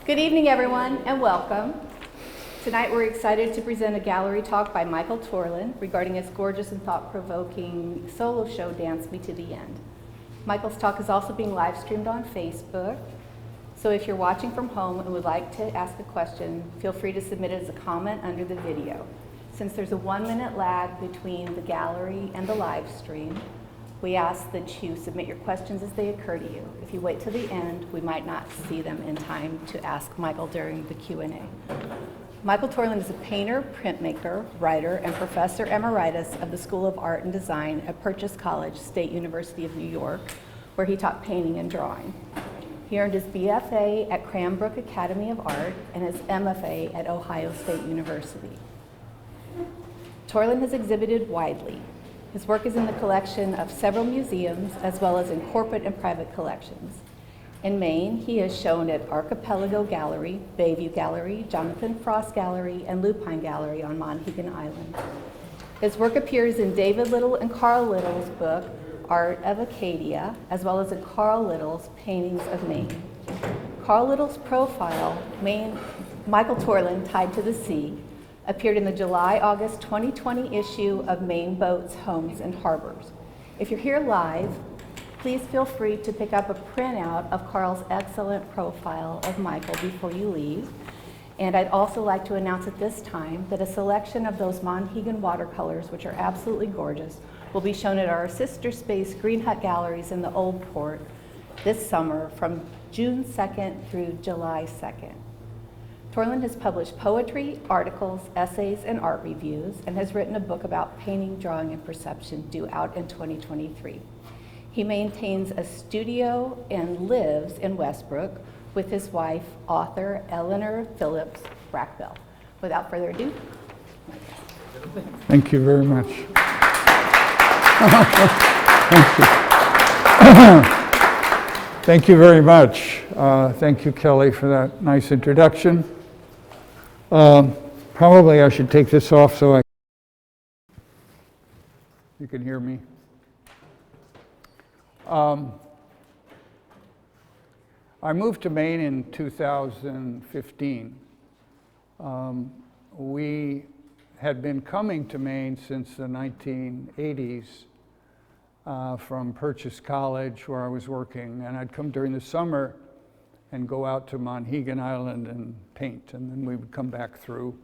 Good evening, everyone, and welcome. Tonight we're excited to present a gallery talk by Michael Torlen regarding his gorgeous and thought-provoking solo show, Dance Me to the End. Michael's talk is also being live streamed on Facebook, so if you're watching from home and would like to ask a question, feel free to submit it as a comment under the video. Since there's a 1-minute lag between the gallery and the live stream, we ask that you submit your questions as they occur to you. If you wait till the end, we might not see them in time to ask Michael during the Q&A. Michael Torlen is a painter, printmaker, writer, and professor emeritus of the School of Art and Design at Purchase College, State University of New York, where he taught painting and drawing. He earned his BFA at Cranbrook Academy of Art and his MFA at Ohio State University. Torlen has exhibited widely. His work is in the collection of several museums, as well as in corporate and private collections. In Maine, he is shown at Archipelago Gallery, Bayview Gallery, Jonathan Frost Gallery, and Lupine Gallery on Monhegan Island. His work appears in David Little and Carl Little's book, Art of Acadia, as well as in Carl Little's Paintings of Maine. Carl Little's profile, Michael Torlen, Tied to the Sea, appeared in the July-August 2020 issue of Maine Boats, Homes, and Harbors. If you're here live, please feel free to pick up a printout of Carl's excellent profile of Michael before you leave. And I'd also like to announce at this time that a selection of those Monhegan watercolors, which are absolutely gorgeous, will be shown at our sister space Green Hut Galleries in the Old Port this summer from June 2nd through July 2nd. Torlen has published poetry, articles, essays, and art reviews, and has written a book about painting, drawing, and perception due out in 2023. He maintains a studio and lives in Westbrook with his wife, author Eleanor Phillips Brackbell. Without further ado. Thank you very much. Thank you. Thank you very much. Thank you, Kelly, for that nice introduction. Probably I should take this off so you can hear me. I moved to Maine in 2015. We had been coming to Maine since the 1980s from Purchase College, where I was working, and I'd come during the summer and go out to Monhegan Island and paint, and then we would come back through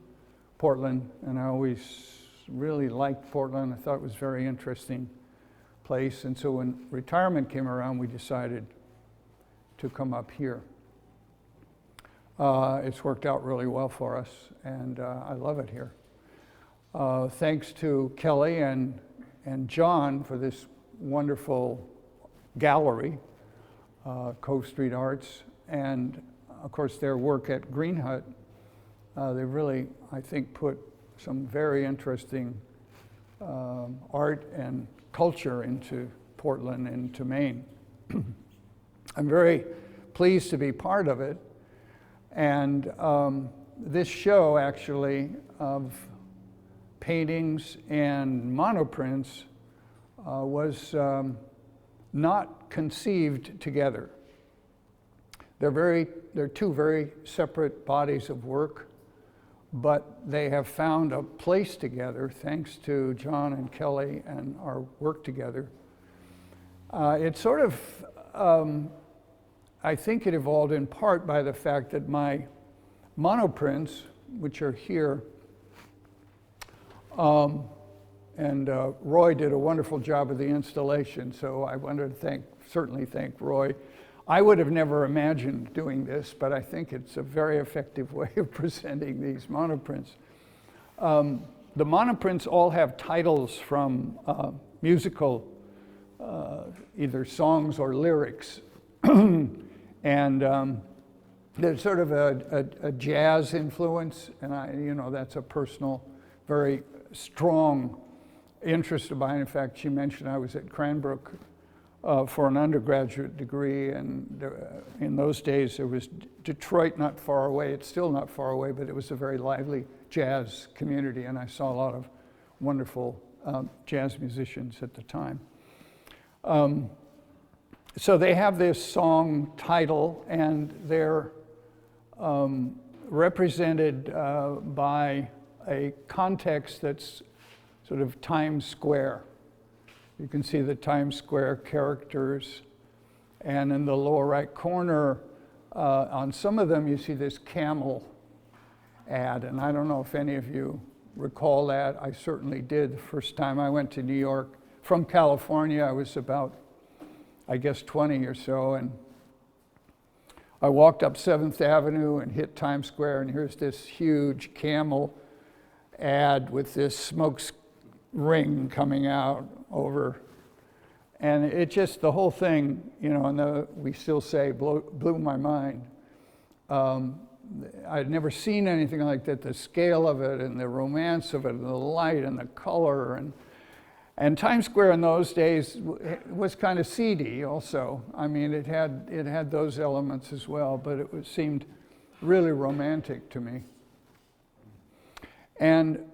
Portland, and I always really liked Portland. I thought it was a very interesting place, and so when retirement came around, we decided to come up here. It's worked out really well for us, and I love it here. Thanks to Kelly and John for this wonderful gallery, Cove Street Arts, and of course their work at Green Hut. They really, I think, put some very interesting art and culture into Portland and into Maine. I'm very pleased to be part of it, and this show actually of paintings and monoprints was not conceived together. They're two very separate bodies of work, but they have found a place together thanks to John and Kelly and our work together. It sort of, I think it evolved in part by the fact that my monoprints, which are here, and Roy did a wonderful job of the installation, so I wanted to certainly thank Roy. I would have never imagined doing this, but I think it's a very effective way of presenting these monoprints. The monoprints all have titles from musical, either songs or lyrics. And there's sort of a jazz influence, and that's a personal, very strong interest of mine. In fact, she mentioned I was at Cranbrook for an undergraduate degree, and in those days there was Detroit not far away. It's still not far away, but it was a very lively jazz community, and I saw a lot of wonderful jazz musicians at the time. So they have this song title, and they're represented by a context that's sort of Times Square. You can see the Times Square characters, and in the lower right corner, on some of them you see this camel ad, and I don't know if any of you recall that. I certainly did the first time I went to New York from California. I was about, I guess, 20 or so, and I walked up 7th Avenue and hit Times Square, and here's this huge camel ad with this smoke ring coming out over, and it just, the whole thing, you know, and we still say blew my mind. I'd never seen anything like that, the scale of it and the romance of it and the light and the color, and Times Square in those days was kind of seedy also. I mean, it had those elements as well, but it seemed really romantic to me. And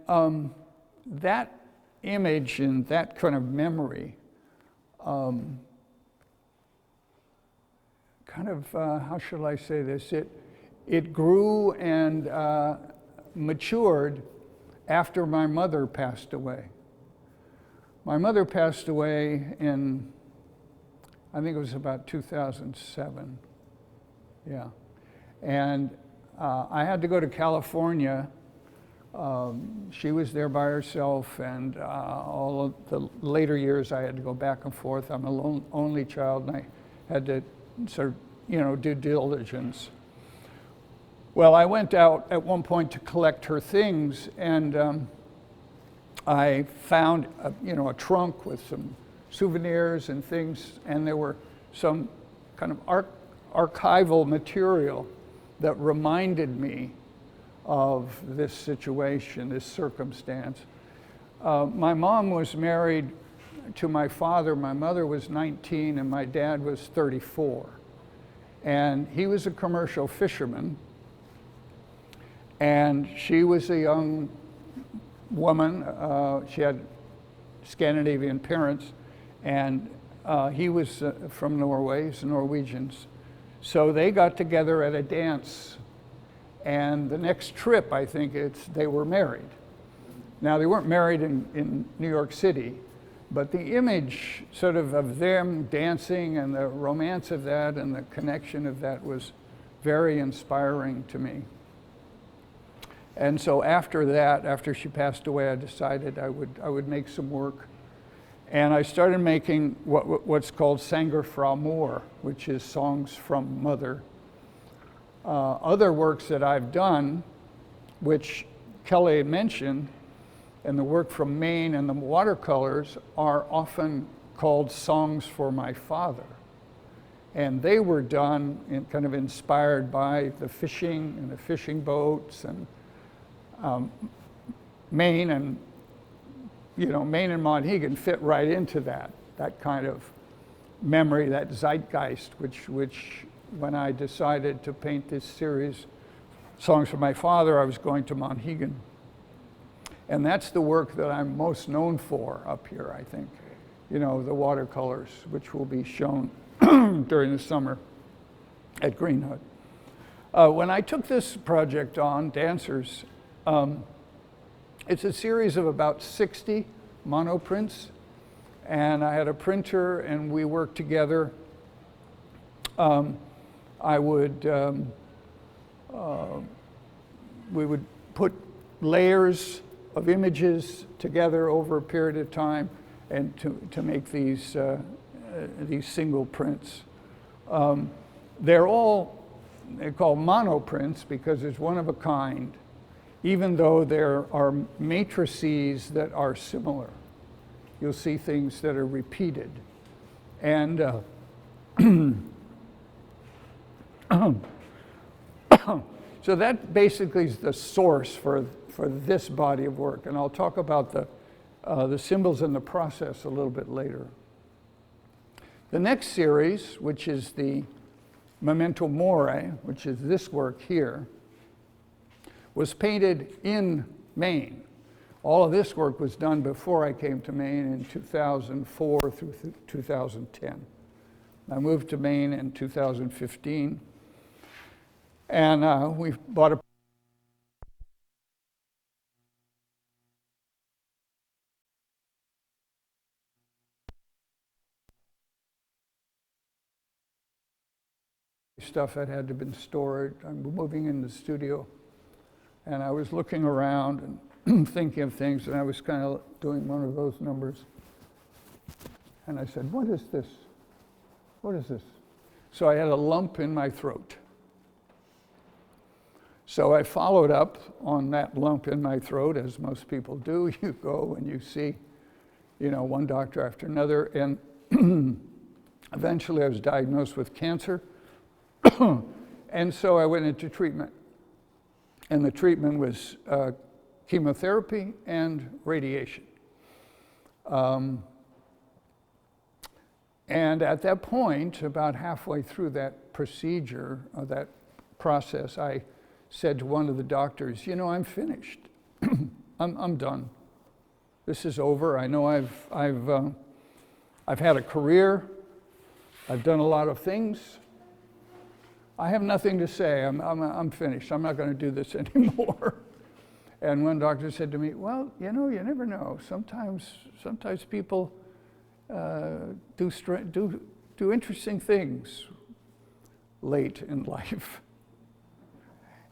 that image and that kind of memory kind of, how shall I say this? It grew and matured after my mother passed away. My mother passed away in, I think it was about 2007. Yeah. And I had to go to California. She was there by herself, and all of the later years I had to go back and forth. I'm an only child, and I had to sort of, you know, do diligence. Well, I went out at one point to collect her things, and I found a trunk with some souvenirs and things, and there were some kind of archival material that reminded me of this situation, this circumstance. My mom was married to my father. My mother was 19 and my dad was 34. And he was a commercial fisherman, and she was a young woman. She had Scandinavian parents, and he was from Norway, he's Norwegians. So they got together at a dance, and the next trip, I think they were married. Now, they weren't married in New York City, but the image sort of them dancing and the romance of that and the connection of that was very inspiring to me. And so after that, after she passed away, I decided I would make some work. And I started making what's called Sanger fra Mor, which is songs from mother. Other works that I've done, which Kelly had mentioned, and the work from Maine and the watercolors are often called songs for my father. And they were done kind of inspired by the fishing and the fishing boats, and Maine and Monhegan fit right into that kind of memory, that zeitgeist, which when I decided to paint this series, Songs for My Father, I was going to Monhegan. And that's the work that I'm most known for up here, I think. You know, the watercolors, which will be shown during the summer at Greenhood. When I took this project on, Dancers, it's a series of about 60 monoprints, and I had a printer and we worked together. We would put layers of images together over a period of time and to make these single prints. They're called monoprints because it's one of a kind, even though there are matrices that are similar. You'll see things that are repeated. And so that basically is the source for this body of work. And I'll talk about the symbols and the process a little bit later. The next series, which is the Memento Mori, which is this work here, was painted in Maine. All of this work was done before I came to Maine in 2004 through 2010. I moved to Maine in 2015. And we bought a stuff that had to been stored. I'm moving in the studio, and I was looking around and thinking of things, and I was kind of doing one of those numbers. And I said, what is this? What is this? So I had a lump in my throat. So I followed up on that lump in my throat, as most people do. You go and you see, one doctor after another, and eventually I was diagnosed with cancer. And so I went into treatment. And the treatment was chemotherapy and radiation. And at that point, about halfway through that procedure, that process, I said to one of the doctors, I'm finished. I'm done. This is over. I know I've had a career. I've done a lot of things. I have nothing to say. I'm finished. I'm not going to do this anymore. And one doctor said to me, well, you never know. Sometimes people do interesting things late in life.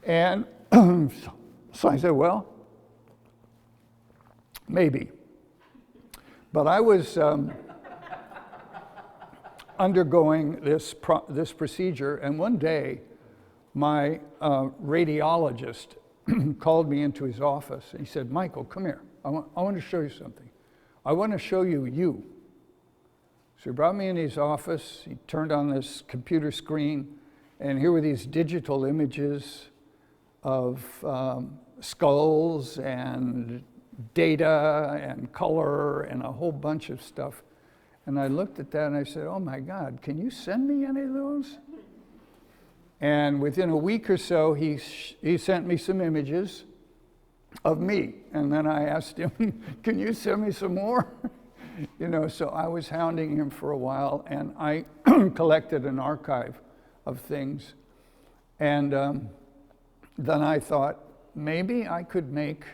And so I said, well, maybe. But I was undergoing this procedure, and one day my radiologist called me into his office, and he said, Michael, come here. I want to show you something. I want to show you. So he brought me in his office. He turned on this computer screen, and here were these digital images of skulls and data and color and a whole bunch of stuff. And I looked at that and I said, oh my God, can you send me any of those? And within a week or so, he sent me some images of me. And then I asked him, can you send me some more? So I was hounding him for a while, and I collected an archive of things. And then I thought, maybe I could make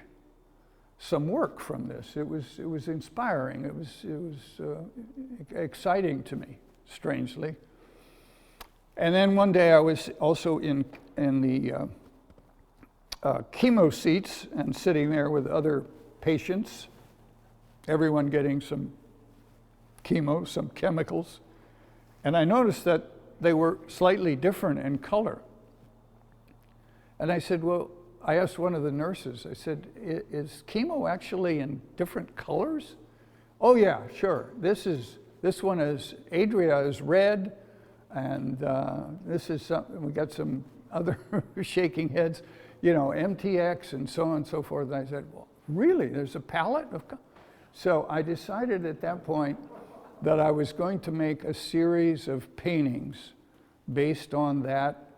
some work from this. It was inspiring. It was exciting to me, strangely. And then one day I was also in the chemo seats and sitting there with other patients, everyone getting some chemo, some chemicals. And I noticed that they were slightly different in color. And I said, well, I asked one of the nurses, I said, is chemo actually in different colors? Oh yeah, sure. This one is, Adria is red, and this is something, we got some other shaking heads, MTX and so on and so forth. And I said, well, really, there's a palette of colors? So I decided at that point that I was going to make a series of paintings based on that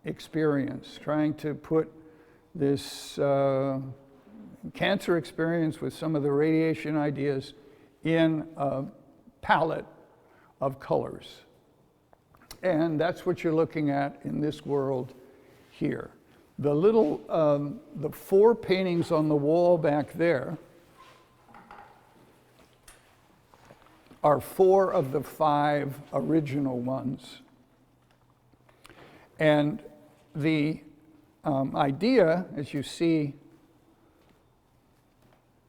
experience, trying to put this cancer experience with some of the radiation ideas in a palette of colors. And that's what you're looking at in this world here. The 4 paintings on the wall back there are 4 of the 5 original ones. And the idea, as you see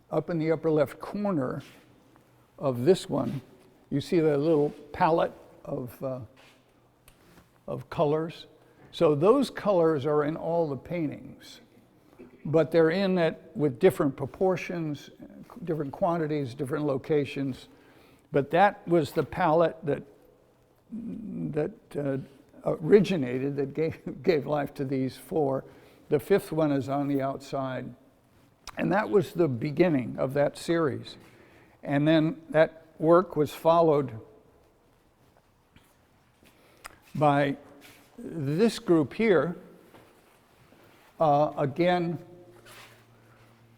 up in the upper left corner of this one, you see the little palette of colors. So those colors are in all the paintings, but they're in it with different proportions, different quantities, different locations. But that was the palette that originated, that gave life to these 4. The 5th one is on the outside. And that was the beginning of that series. And then that work was followed by this group here, again,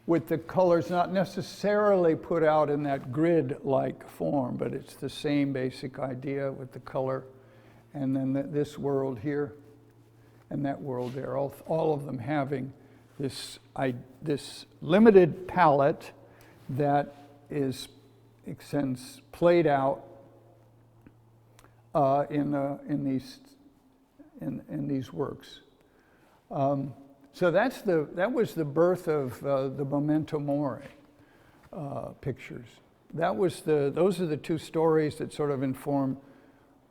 with the colors not necessarily put out in that grid-like form, but it's the same basic idea with the color. And then this world here. and that world there, all of them having this limited palette that is, in a sense, played out in these works. So that was the birth of the Memento Mori pictures. Those are the two stories that sort of inform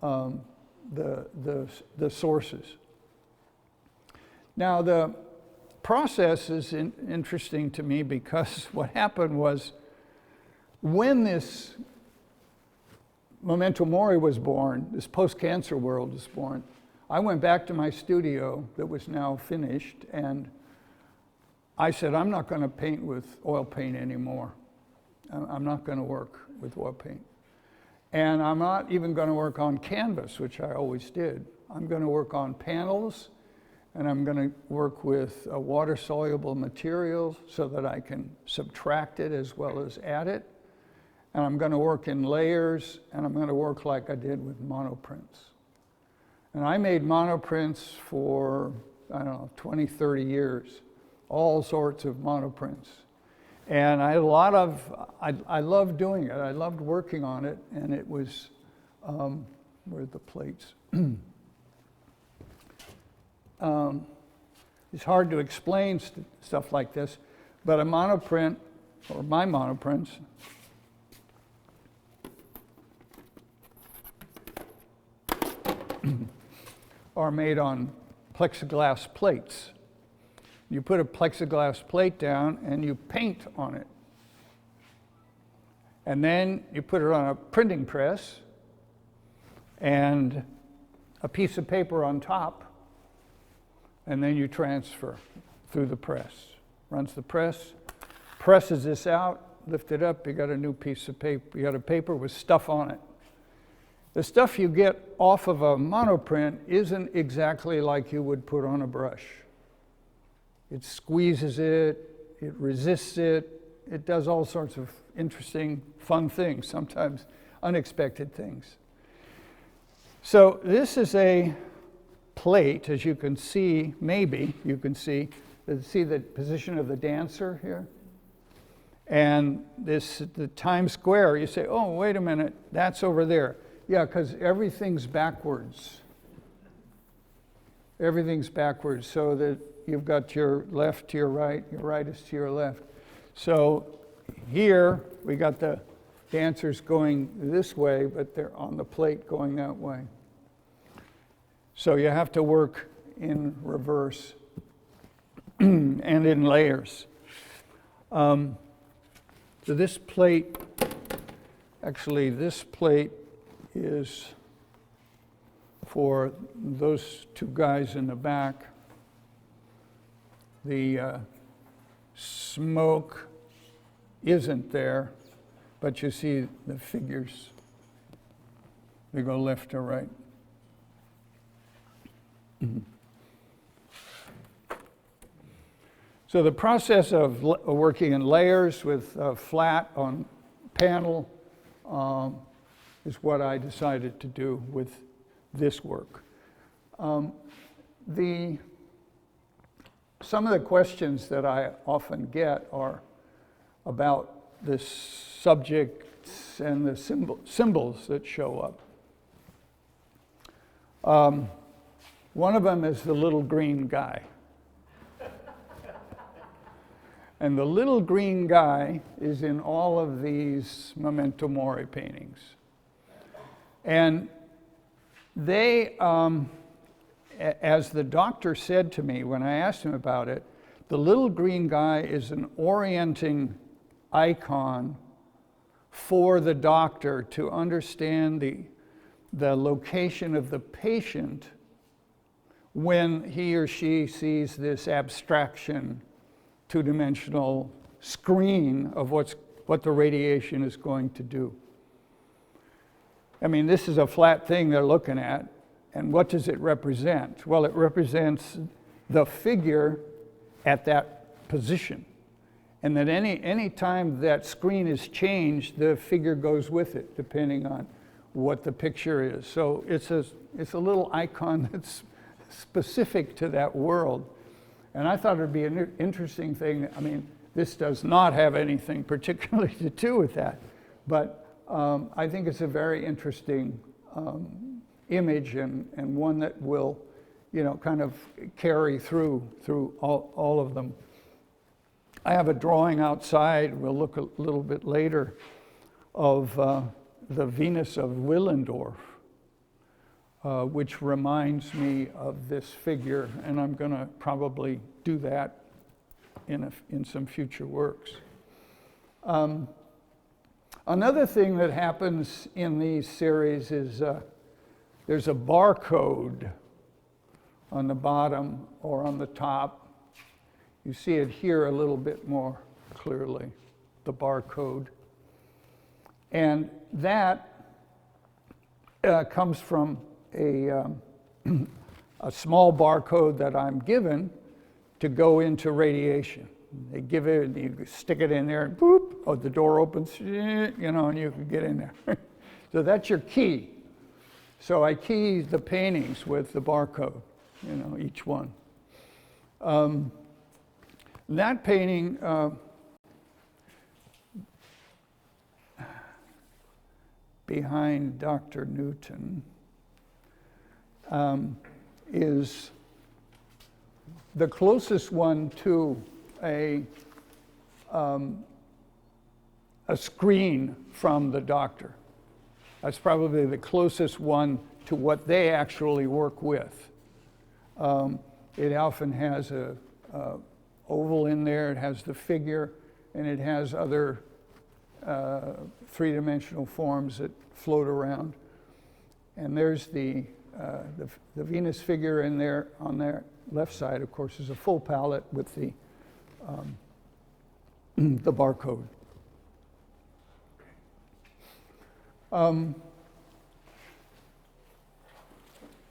the sources. Now the process is interesting to me because what happened was when this Memento Mori was born, this post-cancer world was born, I went back to my studio that was now finished, and I said, I'm not going to paint with oil paint anymore. I'm not going to work with oil paint. And I'm not even going to work on canvas, which I always did. I'm going to work on panels, and I'm going to work with water-soluble materials so that I can subtract it as well as add it. And I'm going to work in layers, and I'm going to work like I did with monoprints. And I made monoprints for, I don't know, 20, 30 years, all sorts of monoprints. And I had a lot of, I loved doing it. I loved working on it, and it was, where are the plates? It's hard to explain stuff like this, but a monoprint, or my monoprints, are made on plexiglass plates. You put a plexiglass plate down and you paint on it. And then you put it on a printing press and a piece of paper on top, and then you transfer through the press. Runs the press, presses this out, lift it up, you got a new piece of paper. You got a paper with stuff on it. The stuff you get off of a monoprint isn't exactly like you would put on a brush. It squeezes it, it resists it, it does all sorts of interesting, fun things, sometimes unexpected things. So this is a plate, as you can see, maybe you can see the position of the dancer here? And the Times Square, you say, oh, wait a minute, that's over there. Yeah, because everything's backwards. Everything's backwards, so that you've got your left to your right is to your left. So here, we got the dancers going this way, but they're on the plate going that way. So you have to work in reverse and in layers. So this plate, actually this plate is for those two guys in the back. The smoke isn't there, but you see the figures. They go left to right. Mm-hmm. So the process of working in layers with flat on panel is what I decided to do with this work. Some of the questions that I often get are about the subjects and the symbols that show up. One of them is the little green guy. And the little green guy is in all of these Memento Mori paintings. And they, as the doctor said to me when I asked him about it, the little green guy is an orienting icon for the doctor to understand the location of the patient when he or she sees this abstraction, two-dimensional screen of what the radiation is going to do. I mean, this is a flat thing they're looking at, and what does it represent? Well, it represents the figure at that position. And that any time that screen is changed, the figure goes with it, depending on what the picture is. So it's a little icon specific to that world. And I thought it'd be an interesting thing. I mean, this does not have anything particularly to do with that, but I think it's a very interesting image and one that will, you know, kind of carry through all of them. I have a drawing outside, we'll look a little bit later, of the Venus of Willendorf, which reminds me of this figure, and I'm going to probably do that in some future works. Another thing that happens in these series is there's a barcode on the bottom or on the top. You see it here a little bit more clearly, the barcode. And that comes from a small barcode that I'm given to go into radiation. They give it, and you stick it in there, and boop, oh, the door opens, you know, and you can get in there. So that's your key. So I key the paintings with the barcode, you know, each one. That painting, behind Dr. Newton, is the closest one to a screen from the doctor. That's probably the closest one to what they actually work with. It often has a oval in there, it has the figure, and it has other three-dimensional forms that float around. And there's the Venus figure in there. On their left side, of course, is a full palette with the barcode.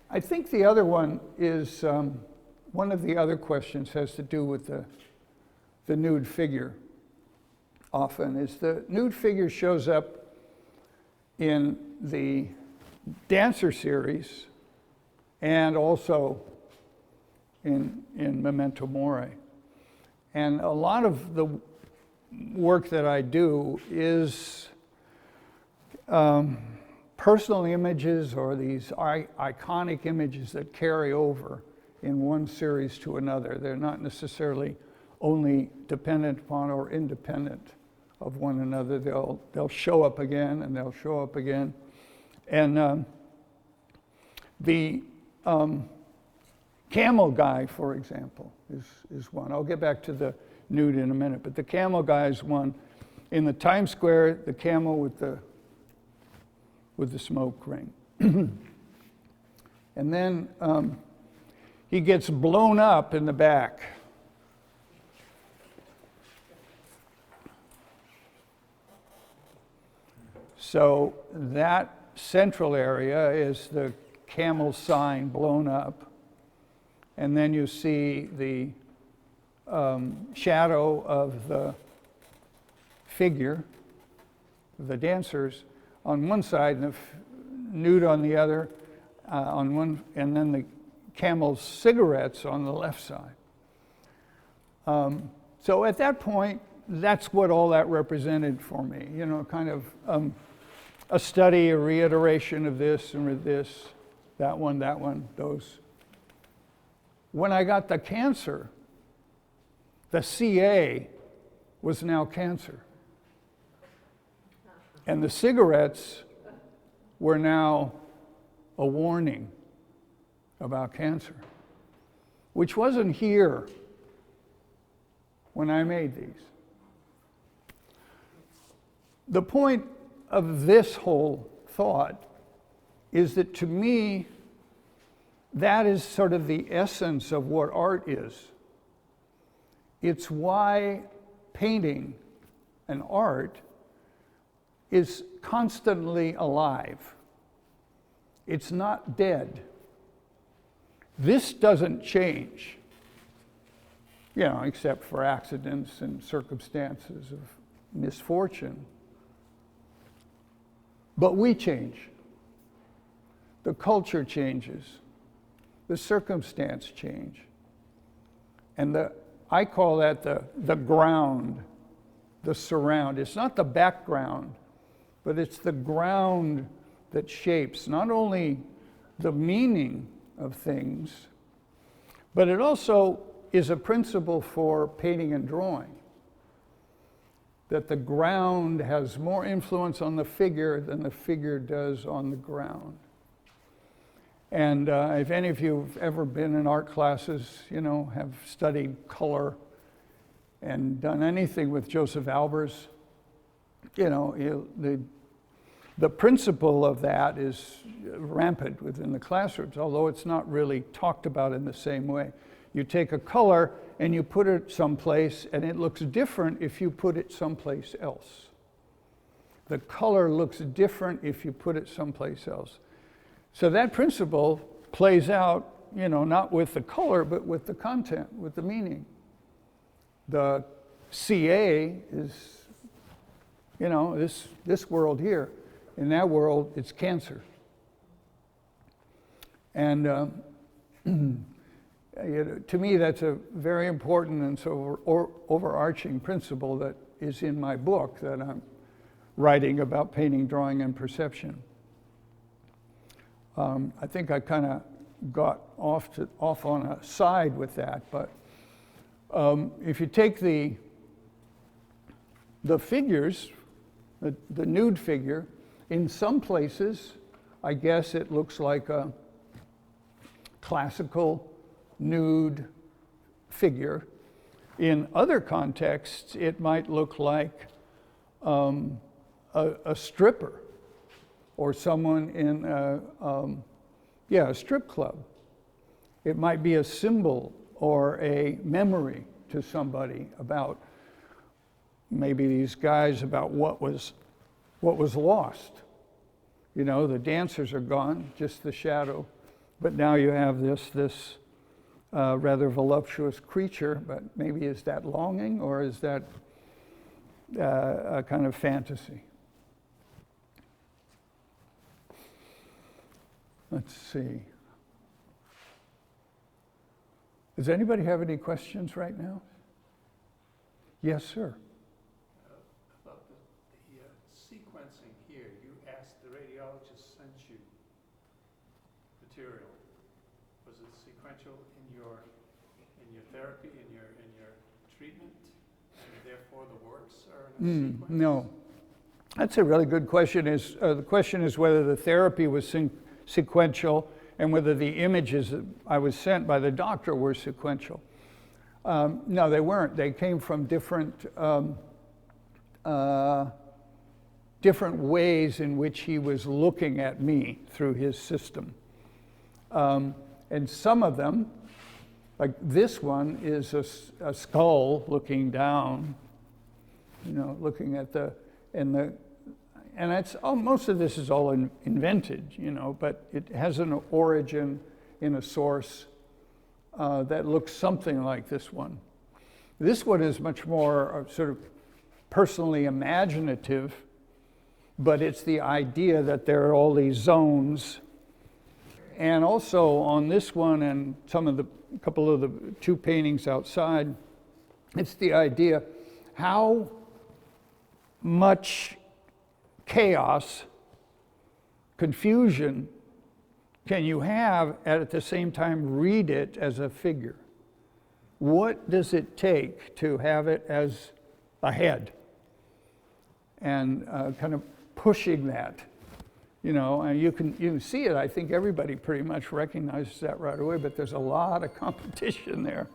I think the other one is, one of the other questions has to do with the nude figure. Often is the nude figure shows up in the Dancer series and also in Memento Mori. And a lot of the work that I do is personal images or these iconic images that carry over in one series to another. They're not necessarily only dependent upon or independent of one another. They'll show up again and they'll show up again. And the camel guy, for example, is one. I'll get back to the nude in a minute, but the camel guy is one. In the Times Square, the camel with the smoke ring. And then he gets blown up in the back. So that central area is the camel sign blown up. And then you see the shadow of the figure, the dancers, on one side and the nude on the other, on one, and then the camel's cigarettes on the left side. So at that point, that's what all that represented for me, you know, kind of a study, a reiteration of this and with this, that one, those. When I got the cancer, the CA was now cancer. And the cigarettes were now a warning about cancer, which wasn't here when I made these. The point of this whole thought is that to me, that is sort of the essence of what art is. It's why painting and art is constantly alive. It's not dead. This doesn't change, you know, except for accidents and circumstances of misfortune. But we change. The culture changes. the circumstance change. And I call that the ground, the surround. It's not the background, but it's the ground that shapes not only the meaning of things, but it also is a principle for painting and drawing. That the ground has more influence on the figure than the figure does on the ground. And if any of you have ever been in art classes, have studied color and done anything with Joseph Albers, the principle of that is rampant within the classrooms, although it's not really talked about in the same way. You take a color and you put it someplace, and it looks different if you put it someplace else. The color looks different if you put it someplace else. So that principle plays out, not with the color, but with the content, with the meaning. The CA is, this world here. In that world, it's cancer. And to me, that's a very important and so overarching principle that is in my book that I'm writing about painting, drawing, and perception. I think I kind of got off on a side with that, but if you take the figures, the nude figure, in some places, I guess it looks like a classical nude figure. In other contexts, it might look like a stripper or someone in a strip club. It might be a symbol or a memory to somebody about maybe these guys about what was lost. The dancers are gone, just the shadow, but now you have this rather voluptuous creature, but maybe is that longing or is that a kind of fantasy? Let's see. Does anybody have any questions right now? Yes, sir. About the sequencing here, you asked the radiologist sent you material. Was it sequential in your therapy, in your treatment, and therefore the works are in a sequence? No. That's a really good question. The question is whether the therapy was sequential and whether the images that I was sent by the doctor were sequential. No, they weren't. They came from different ways in which he was looking at me through his system. And some of them, like this one, is a skull looking down, looking at and it's most of this is all invented, but it has an origin in a source that looks something like this one. This one is much more sort of personally imaginative, but it's the idea that there are all these zones. And also on this one and a couple of the two paintings outside, it's the idea how much chaos, confusion can you have at the same time read it as a figure? What does it take to have it as a head? And kind of pushing that, and you can see it. I think everybody pretty much recognizes that right away, but there's a lot of competition there,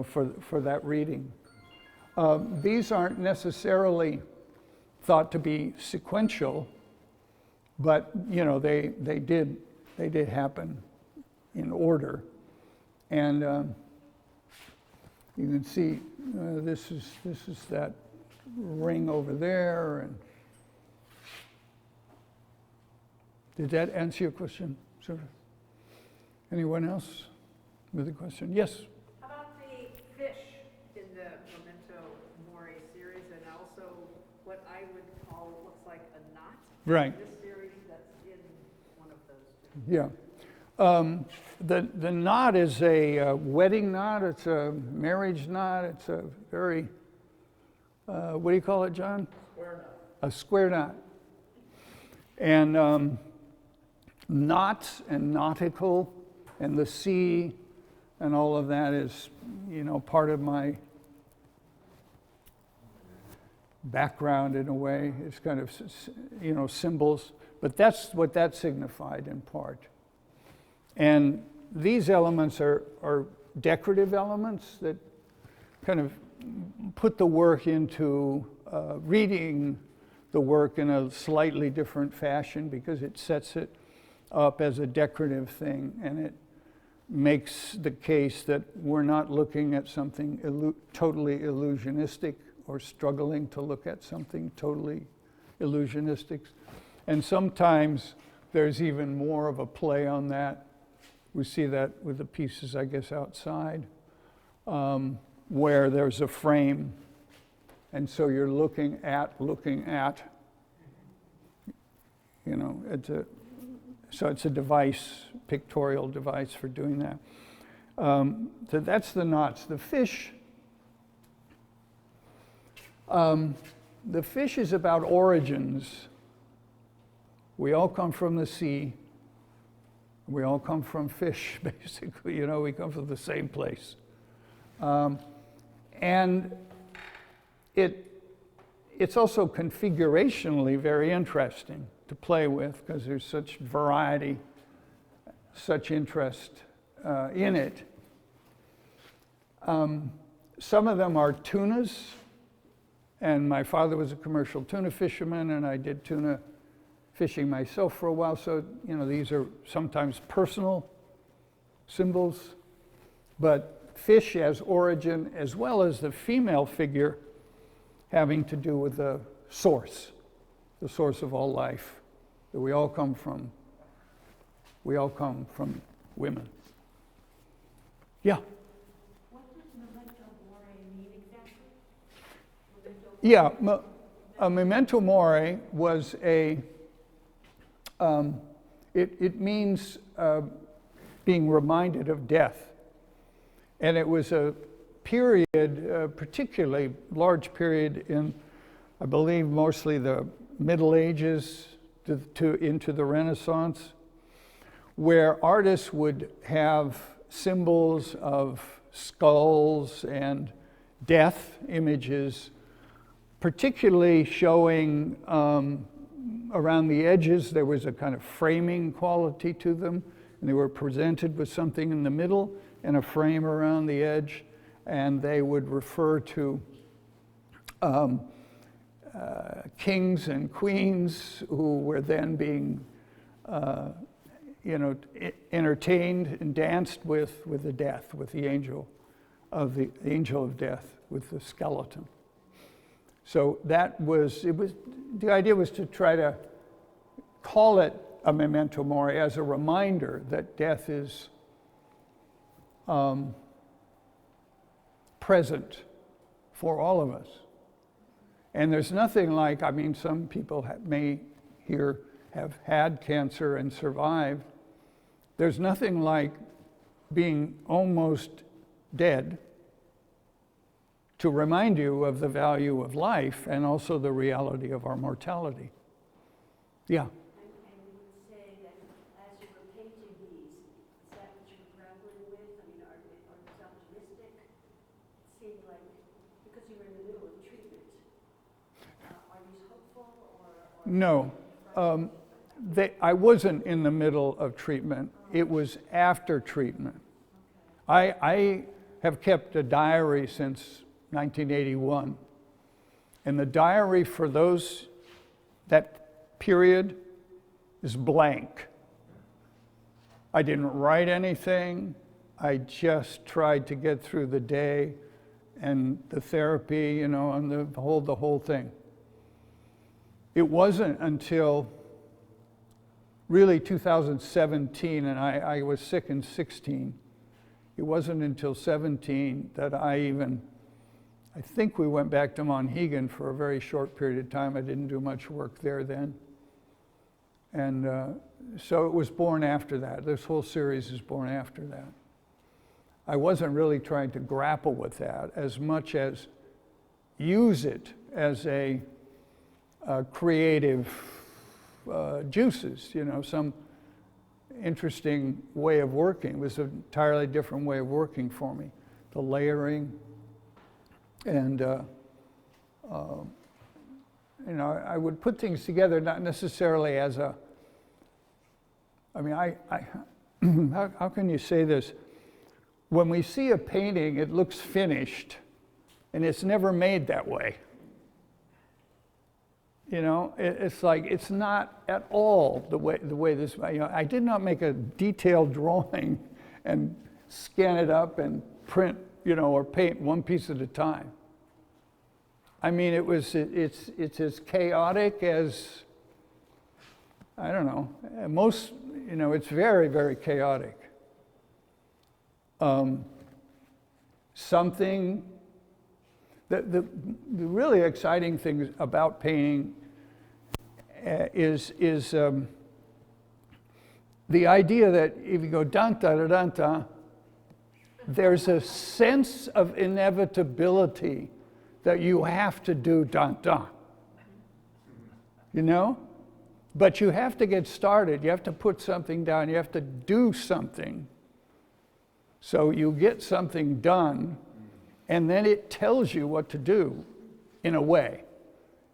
for that reading. These aren't necessarily thought to be sequential, but they did happen in order. And you can see this is that ring over there. And did that answer your question, sir? Anyone else with a question? Yes. How about the fish in the Memento Mori series, and also what I would call looks like a knot? Right. This series that's in one of those two. Yeah. The knot is a wedding knot, it's a marriage knot, it's a very, what do you call it, John? Square knot. A square knot. And knots and nautical and the sea and all of that is, part of my background in a way. It's kind of, symbols, but that's what that signified in part. And these elements are decorative elements that kind of put the work into reading the work in a slightly different fashion because it sets it up as a decorative thing, and it makes the case that we're not looking at something totally illusionistic or struggling to look at something totally illusionistic. And sometimes there's even more of a play on that. We see that with the pieces, I guess, outside, where there's a frame. And so you're looking at, so it's a device, pictorial device for doing that. So that's the knots. The fish is about origins. We all come from the sea. We all come from fish, basically. We come from the same place. And it's also configurationally very interesting to play with because there's such variety, such interest in it. Some of them are tunas, and my father was a commercial tuna fisherman, and I did tuna fishing myself for a while, so these are sometimes personal symbols, but fish as origin, as well as the female figure having to do with the source of all life, that we all come from women. Yeah? What does memento mori mean exactly? Yeah, a memento mori was it means being reminded of death. And it was a period, particularly large period in, I believe, mostly the Middle Ages into the Renaissance, where artists would have symbols of skulls and death images, particularly showing around the edges. There was a kind of framing quality to them, and they were presented with something in the middle and a frame around the edge, and they would refer to kings and queens who were then being entertained and danced with the death, with the angel of death, with the skeleton. So the idea was to try to call it a memento mori as a reminder that death is present for all of us. And there's nothing like, some people may here have had cancer and survived. There's nothing like being almost dead to remind you of the value of life and also the reality of our mortality. Yeah? And you would say that as you were painting these, is that what you were grappling with? Are these optimistic? It seemed like, because you were in the middle of treatment, are these hopeful or No. I wasn't in the middle of treatment. It was after treatment. I have kept a diary since 1981. And the diary for that period is blank. I didn't write anything. I just tried to get through the day and the therapy, and the whole thing. It wasn't until really 2017, and I was sick in 16. It wasn't until 17 that I think we went back to Monhegan for a very short period of time. I didn't do much work there then. And so it was born after that. This whole series is born after that. I wasn't really trying to grapple with that as much as use it as a creative juices, you know, some interesting way of working. It was an entirely different way of working for me. The layering and, you know, I would put things together not necessarily as a, I mean, how can you say this? When we see a painting, it looks finished, and it's never made that way. You know, it's like, it's not at all the way this, you know, I did not make a detailed drawing and scan it up and print, you know, or paint one piece at a time. I mean, it's as chaotic as, I don't know, most, you know, it's very, very chaotic. The really exciting thing about painting is the idea that if you go dun da da dun da, there's a sense of inevitability that you have to do dun da. You know? But you have to get started. You have to put something down. You have to do something. So you get something done, and then it tells you what to do in a way.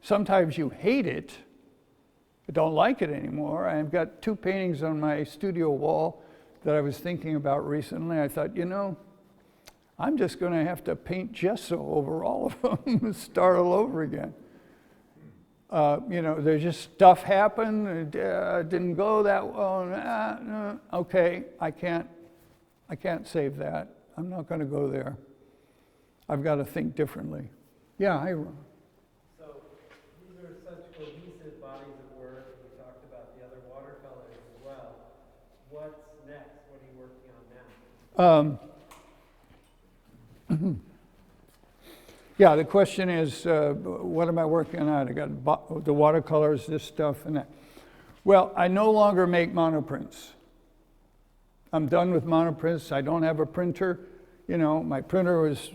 Sometimes you hate it, but don't like it anymore. I've got 2 paintings on my studio wall that I was thinking about recently. I thought, you know, I'm just going to have to paint gesso over all of them and start all over again. You know, there's just stuff happened, didn't go that well. Okay, I can't save that. I'm not going to go there. I've got to think differently. Yeah, hi, Ron. So these are such cohesive bodies of work. We talked about the other watercolors as well. What's next? What are you working on now? Yeah, the question is, what am I working on? I got the watercolors, this stuff, and that. Well, I no longer make monoprints. I'm done with monoprints. I don't have a printer. You know, my printer was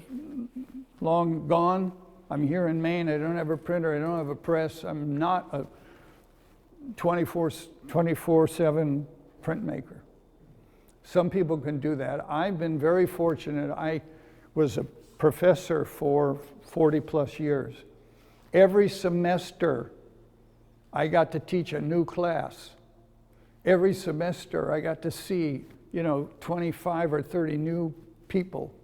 long gone. I'm here in Maine. I don't have a printer. I don't have a press. I'm not a 24/7 printmaker. Some people can do that. I've been very fortunate. I was a professor for 40 plus years. Every semester, I got to teach a new class. Every semester, I got to see, you know, 25 or 30 new people.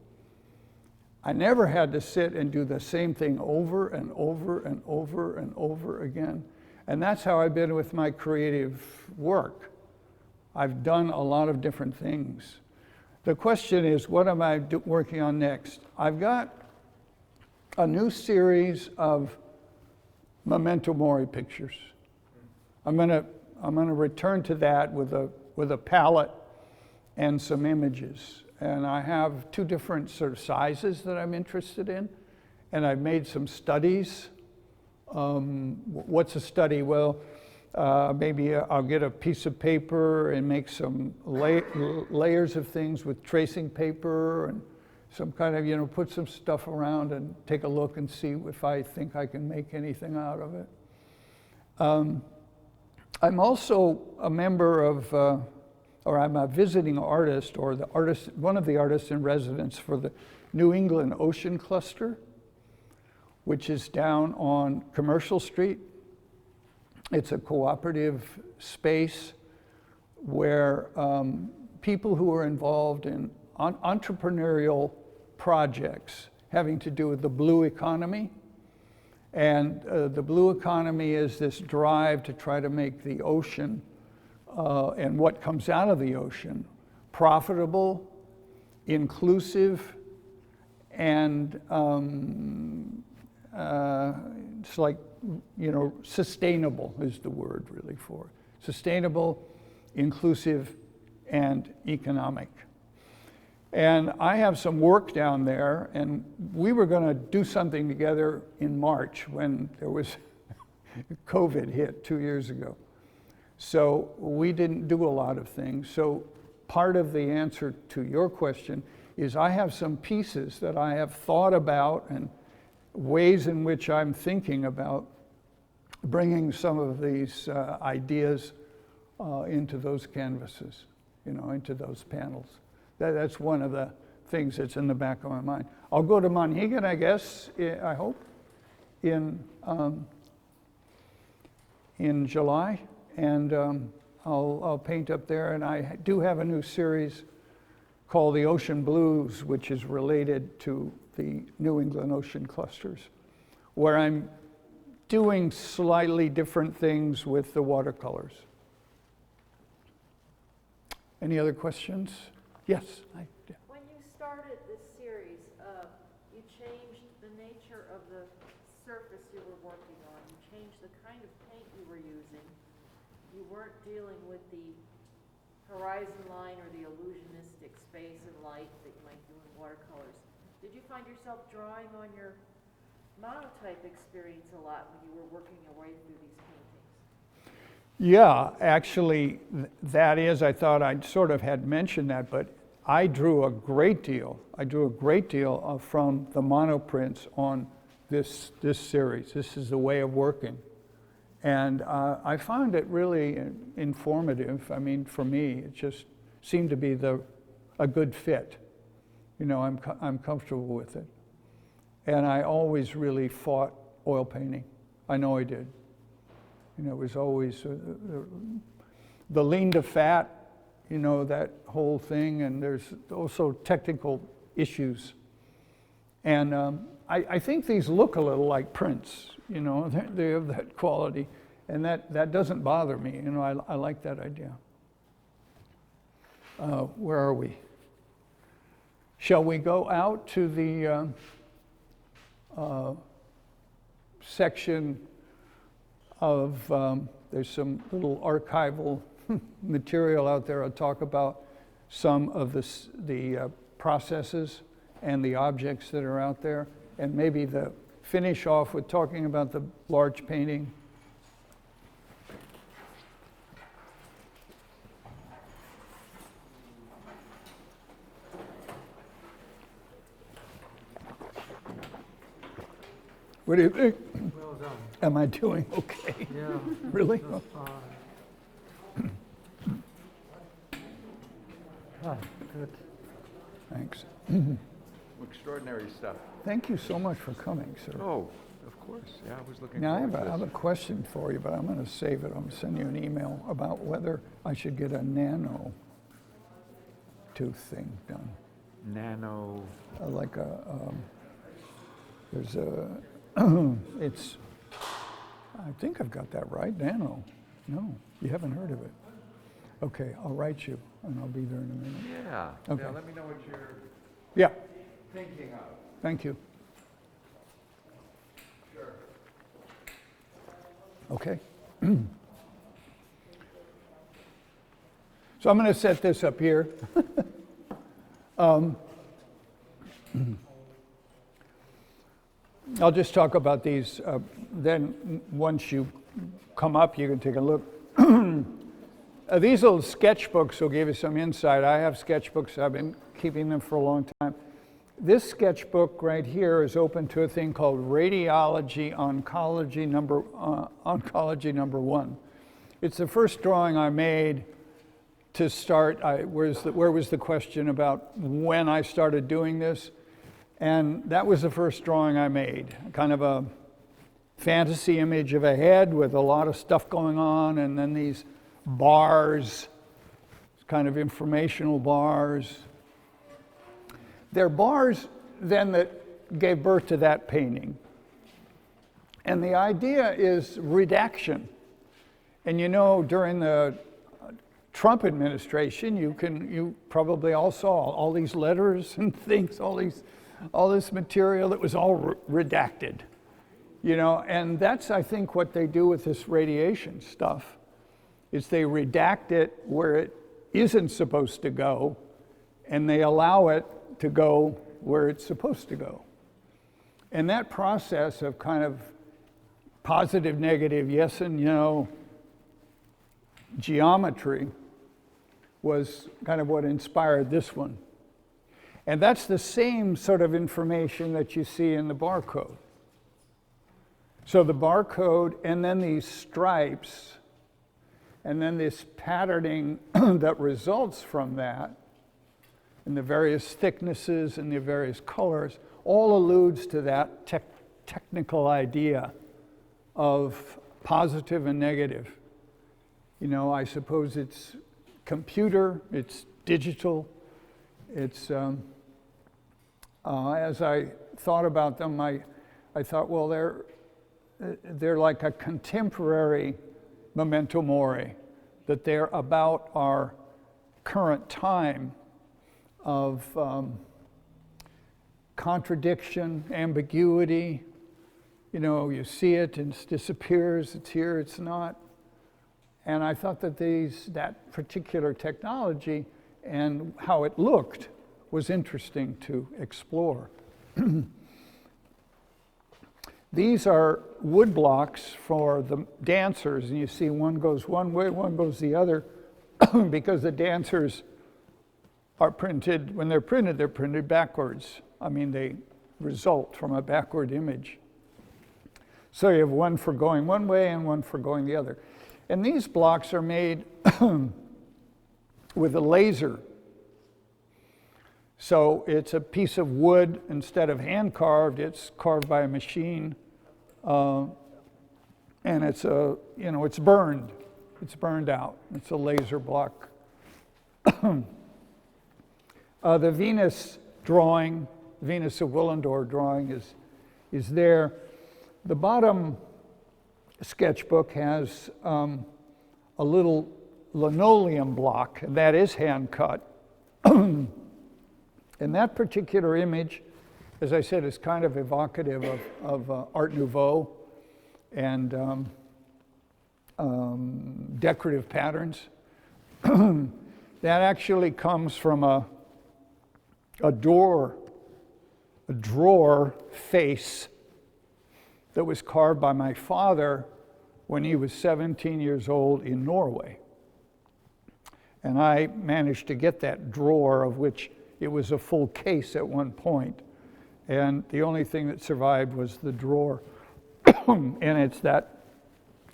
I never had to sit and do the same thing over and over and over and over again. And that's how I've been with my creative work. I've done a lot of different things. The question is, what am I working on next? I've got a new series of Memento Mori pictures. I'm gonna return to that with a palette and some images. And I have 2 different sort of sizes that I'm interested in. And I've made some studies. What's a study? Well, maybe I'll get a piece of paper and make some layers of things with tracing paper and some kind of, you know, put some stuff around and take a look and see if I think I can make anything out of it. I'm also a member of, or I'm a visiting artist, or the artist, one of the artists in residence for the New England Ocean Cluster, which is down on Commercial Street. It's a cooperative space where people who are involved in entrepreneurial projects having to do with the blue economy. And the blue economy is this drive to try to make the ocean and what comes out of the ocean profitable, inclusive, and it's like, you know, sustainable is the word really for it. Sustainable, inclusive, and economic. And I have some work down there, and we were going to do something together in March when there was COVID hit 2 years ago. So we didn't do a lot of things. So part of the answer to your question is I have some pieces that I have thought about and ways in which I'm thinking about bringing some of these ideas into those canvases, into those panels. That's one of the things that's in the back of my mind. I'll go to Monhegan, I guess, I hope, in July, and I'll paint up there. And I do have a new series called The Ocean Blues, which is related to the New England Ocean clusters, where I'm doing slightly different things with the watercolors. Any other questions? Yes. Yeah. When you started this series, you changed the nature of the surface you were working on. You changed the kind of paint you were using. You weren't dealing with the horizon line or the illusionistic space and light that you might do in watercolors. Did you find yourself drawing on your monotype experience a lot when you were working your way through these paintings? Yeah, actually, that is, I thought I'd sort of had mentioned that, but I drew a great deal from the monoprints on this series. This is the way of working. And I found it really informative. I mean, for me, it just seemed to be a good fit. I'm comfortable with it. And I always really fought oil painting. I know I did. It was always the lean to fat, that whole thing, and there's also technical issues. And I think these look a little like prints, they have that quality, and that doesn't bother me. I like that idea. Where are we? Shall we go out to the section of, there's some little archival material out there. I'll talk about some of the processes and the objects that are out there, and maybe finish off with talking about the large painting. What do you think? Well done. Am I doing okay? Yeah. Really? Just fine. Good. Thanks. Extraordinary stuff. Thank you so much for coming, sir. Oh, of course. Yeah, I was looking Now, I forward have to I have a this. question for you, but I'm going to save it. I'm going to send you an email about whether I should get a nano tooth thing done. Nano. Like there's a, it's, I think I've got that right, nano. No, you haven't heard of it. Okay, I'll write you, and I'll be there in a minute. Yeah. Okay. Yeah, let me know what you're Yeah, thinking of. thank you. Sure. Okay. So I'm going to set this up here. I'll just talk about these. Then once you come up, you can take a look. These little sketchbooks will give you some insight. I have sketchbooks. I've been keeping them for a long time. This sketchbook right here is open to a thing called Radiology Oncology number 1. It's the first drawing I made to start. Where was the question about when I started doing this? And that was the first drawing I made, kind of a fantasy image of a head with a lot of stuff going on, and then these bars, kind of informational bars. They're bars then that gave birth to that painting. And the idea is redaction. And during the Trump administration, you probably all saw all these letters and things, all this material that was all redacted, and that's, I think, what they do with this radiation stuff, is they redact it where it isn't supposed to go, and they allow it to go where it's supposed to go. And that process of kind of positive, negative, yes and no, geometry was kind of what inspired this one. And that's the same sort of information that you see in the barcode. So the barcode, and then these stripes, and then this patterning that results from that, and the various thicknesses and the various colors, all alludes to that technical idea of positive and negative. You know, I suppose it's computer, it's digital, it's, as I thought about them, I thought, well, they're like a contemporary memento mori, that they're about our current time of contradiction, ambiguity. You know, you see it and it disappears, it's here, it's not. And I thought that that particular technology and how it looked was interesting to explore. These are wood blocks for the dancers, and you see one goes one way, one goes the other, because the dancers are printed, when they're printed backwards. I mean, they result from a backward image. So you have one for going one way and one for going the other. And these blocks are made with a laser. So it's a piece of wood, instead of hand carved, it's carved by a machine. And it's it's burned. It's burned out. It's a laser block. The Venus drawing, Venus of Willendorf drawing is there. The bottom sketchbook has a little linoleum block, and that is hand cut. And that particular image, as I said, is kind of evocative of Art Nouveau and decorative patterns. That actually comes from a drawer face that was carved by my father when he was 17 years old in Norway. And I managed to get that drawer, of which it was a full case at one point. And the only thing that survived was the drawer. And it's that,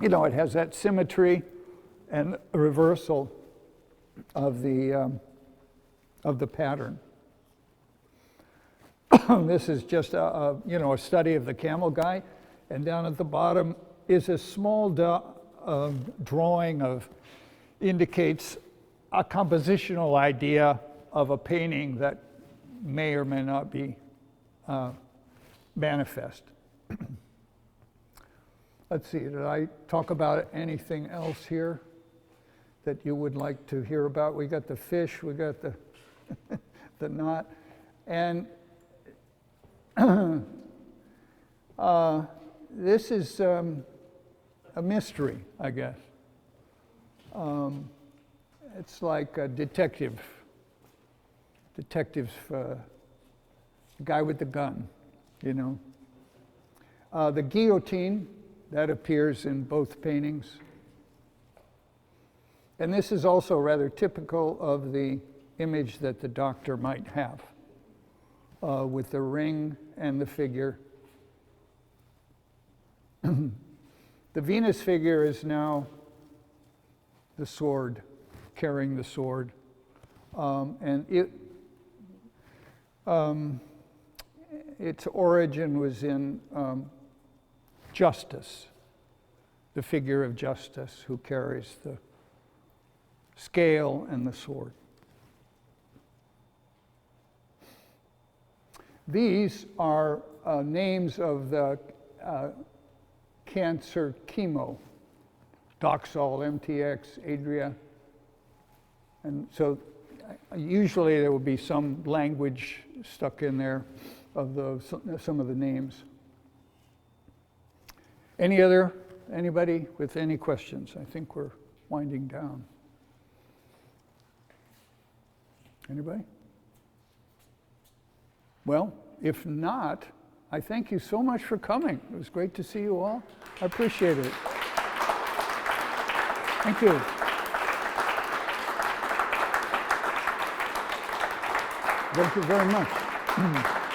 it has that symmetry and reversal of the pattern. This is just a study of the camel guy. And down at the bottom is a small drawing indicates a compositional idea of a painting that may or may not be manifest. Let's see, did I talk about anything else here that you would like to hear about? We got the fish, we got the the knot, and this is a mystery, I guess. It's like a detective's guy with the gun, The guillotine, that appears in both paintings. And this is also rather typical of the image that the doctor might have, with the ring and the figure. The Venus figure is now the sword, carrying the sword. And its origin was in Justice, the figure of Justice who carries the scale and the sword. These are names of the cancer chemo, Doxol, MTX, Adria. And so usually there will be some language stuck in there of some of the names. Anybody with any questions? I think we're winding down. Anybody? Well, if not, I thank you so much for coming. It was great to see you all. I appreciate it. Thank you. Thank you very much.